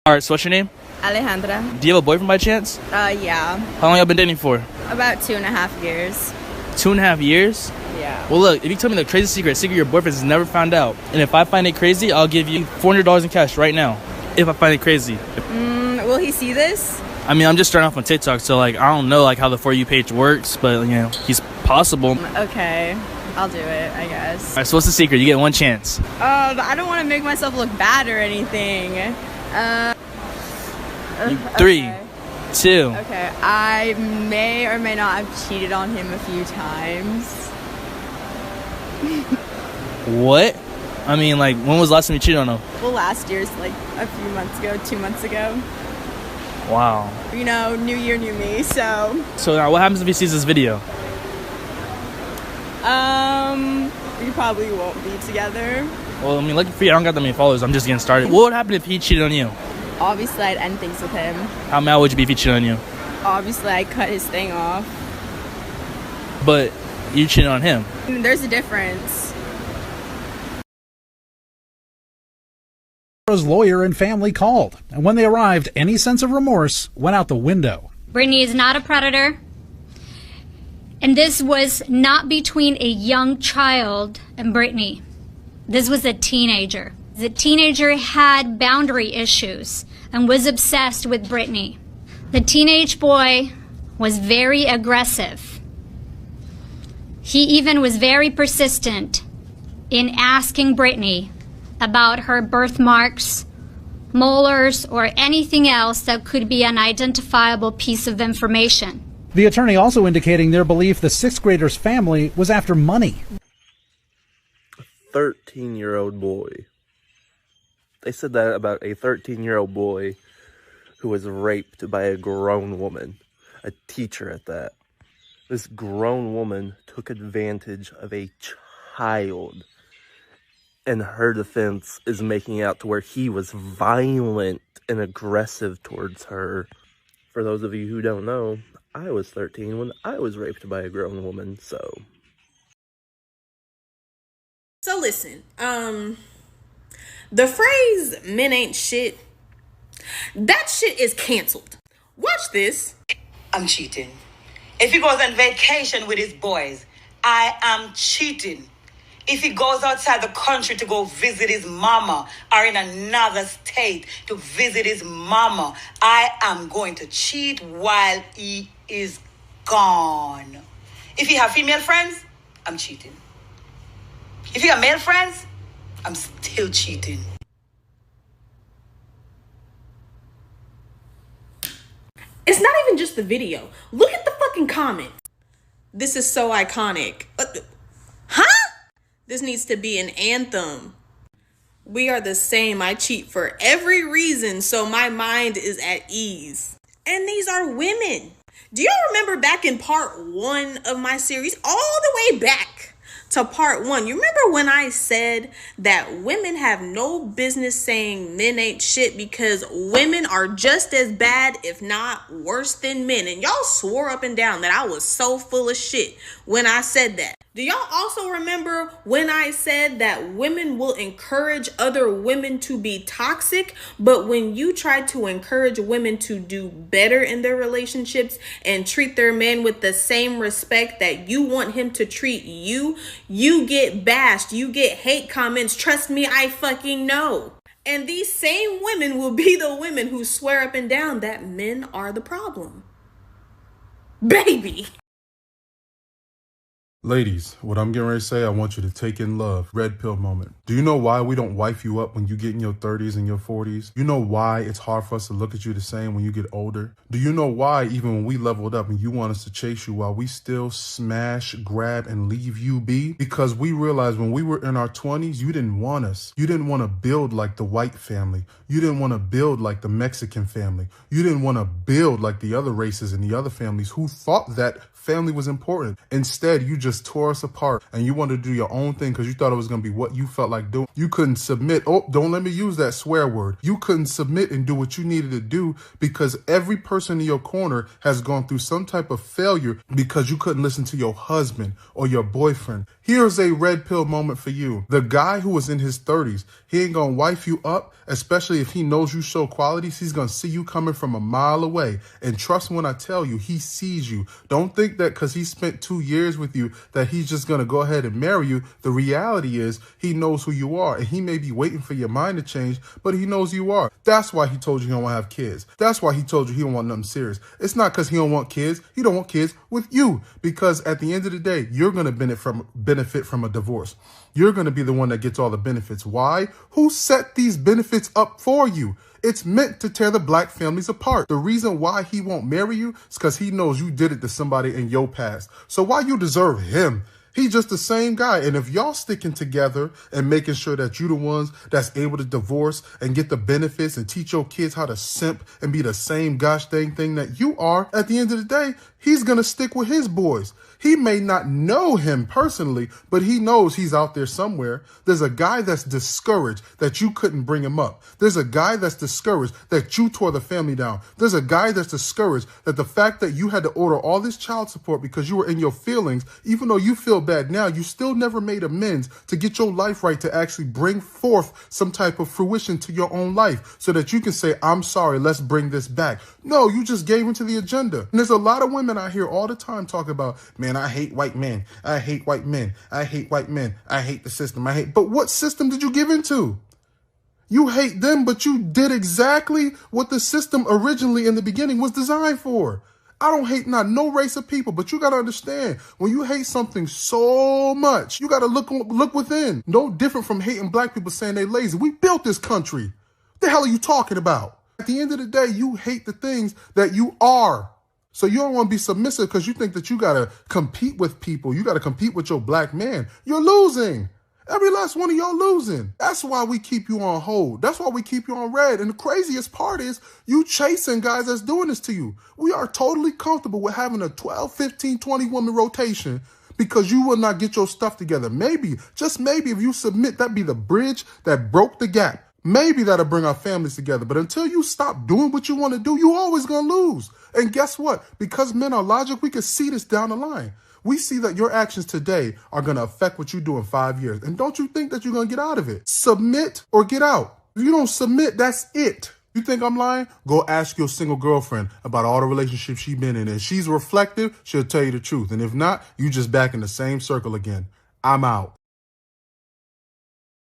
Alright, so what's your name? Alejandra. Do you have a boyfriend by chance? Yeah. How long y'all been dating for? About 2.5 years. 2.5 years? Yeah. Well, look, if you tell me the crazy secret your boyfriend has never found out, and if I find it crazy, I'll give you $400 in cash right now. If I find it crazy. Will he see this? I mean, I'm just starting off on TikTok, so like I don't know like how the For You page works, but you know, he's possible. Okay. I'll do it, I guess. Alright, so what's the secret? You get one chance. I don't want to make myself look bad or anything. 3, okay. 2. Okay, I may or may not have cheated on him a few times. What? I mean, like, when was the last time you cheated on him? Well, last year's like a few months ago, 2 months ago. Wow. You know, new year, new me, so. So now what happens if he sees this video? We probably won't be together. Well, I mean, lucky for you, I don't got that many followers. I'm just getting started. What would happen if he cheated on you? Obviously, I'd end things with him. How mad would you be if he cheated on you? Obviously, I'd cut his thing off. But you cheated on him. There's a difference. His lawyer and family called, and when they arrived, any sense of remorse went out the window. Brittany is not a predator, and this was not between a young child and Brittany. This was a teenager. The teenager had boundary issues and was obsessed with Brittany. The teenage boy was very aggressive. He even was very persistent in asking Brittany about her birthmarks, molars, or anything else that could be an identifiable piece of information. The attorney also indicating their belief the sixth grader's family was after money. A 13-year-old boy. They said that about a 13-year-old boy who was raped by a grown woman, a teacher at that. This grown woman took advantage of a child, and her defense is making out to where he was violent and aggressive towards her. For those of you who don't know, I was 13 when I was raped by a grown woman, so. So listen, the phrase men ain't shit, that shit is canceled. Watch this. I'm cheating. If he goes on vacation with his boys, I am cheating. If he goes outside the country to go visit his mama or in another state to visit his mama, I am going to cheat while he is gone. If he have female friends, I'm cheating. If he have male friends, I'm still cheating. It's not even just the video. Look at the fucking comments. This is so iconic. Huh? This needs to be an anthem. We are the same. I cheat for every reason, so my mind is at ease. And these are women. Do y'all remember back in part 1 of my series? All the way back to part 1. You remember when I said that women have no business saying men ain't shit because women are just as bad, if not worse than men. And y'all swore up and down that I was so full of shit when I said that. Do y'all also remember when I said that women will encourage other women to be toxic, but when you try to encourage women to do better in their relationships and treat their man with the same respect that you want him to treat you, you get bashed, you get hate comments. Trust me, I fucking know. And these same women will be the women who swear up and down that men are the problem. Baby. Ladies, what I'm getting ready to say, I want you to take in love. Red pill moment. Do you know why we don't wife you up when you get in your 30s and your 40s? You know why it's hard for us to look at you the same when you get older? Do you know why even when we leveled up and you want us to chase you while we still smash, grab, and leave you be? Because we realized when we were in our 20s, you didn't want us. You didn't want to build like the white family. You didn't want to build like the Mexican family. You didn't want to build like the other races and the other families who thought that family was important. Instead, you just just tore us apart and you wanted to do your own thing because you thought it was going to be what you felt like doing. You couldn't submit. Oh, don't let me use that swear word. You couldn't submit and do what you needed to do because every person in your corner has gone through some type of failure because you couldn't listen to your husband or your boyfriend. Here's a red pill moment for you. The guy who was in his 30s, he ain't gonna wife you up, especially if he knows you show qualities. He's gonna see you coming from a mile away. And trust me when I tell you, he sees you. Don't think that because he spent 2 years with you that he's just gonna go ahead and marry you. The reality is he knows who you are, and he may be waiting for your mind to change, but he knows you are. That's why he told you he don't want to have kids. That's why he told you he don't want nothing serious. It's not because he don't want kids. He don't want kids with you, because at the end of the day, you're gonna benefit from a divorce. You're going to be the one that gets all the benefits. Why? Who set these benefits up for you? It's meant to tear the black families apart. The reason why he won't marry you is because he knows you did it to somebody in your past. So why you deserve him? He's just the same guy. And if y'all sticking together and making sure that you the ones that's able to divorce and get the benefits and teach your kids how to simp and be the same gosh dang thing that you are, at the end of the day, he's going to stick with his boys. He may not know him personally, but he knows he's out there somewhere. There's a guy that's discouraged that you couldn't bring him up. There's a guy that's discouraged that you tore the family down. There's a guy that's discouraged that the fact that you had to order all this child support because you were in your feelings, even though you feel bad now, you still never made amends to get your life right, to actually bring forth some type of fruition to your own life so that you can say, I'm sorry, let's bring this back. No, you just gave into the agenda. And there's a lot of women out here all the time talking about, man, I hate white men. I hate white men. I hate white men. I hate the system. But what system did you give into? You hate them, but you did exactly what the system originally in the beginning was designed for. I don't hate no race of people, but you got to understand, when you hate something so much, you got to look within. No different from hating black people saying they lazy. We built this country. What the hell are you talking about? At the end of the day, you hate the things that you are. So you don't want to be submissive because you think that you got to compete with people. You got to compete with your black man. You're losing. Every last one of y'all losing. That's why we keep you on hold. That's why we keep you on red. And the craziest part is you chasing guys that's doing this to you. We are totally comfortable with having a 12, 15, 20 woman rotation because you will not get your stuff together. Maybe, just maybe, if you submit, that'd be the bridge that broke the gap. Maybe that'll bring our families together. But until you stop doing what you want to do, you always going to lose. And guess what? Because men are logic, we can see this down the line. We see that your actions today are going to affect what you do in 5 years. And don't you think that you're going to get out of it? Submit or get out. If you don't submit, that's it. You think I'm lying? Go ask your single girlfriend about all the relationships she's been in. And if she's reflective, she'll tell you the truth. And if not, you just back in the same circle again. I'm out.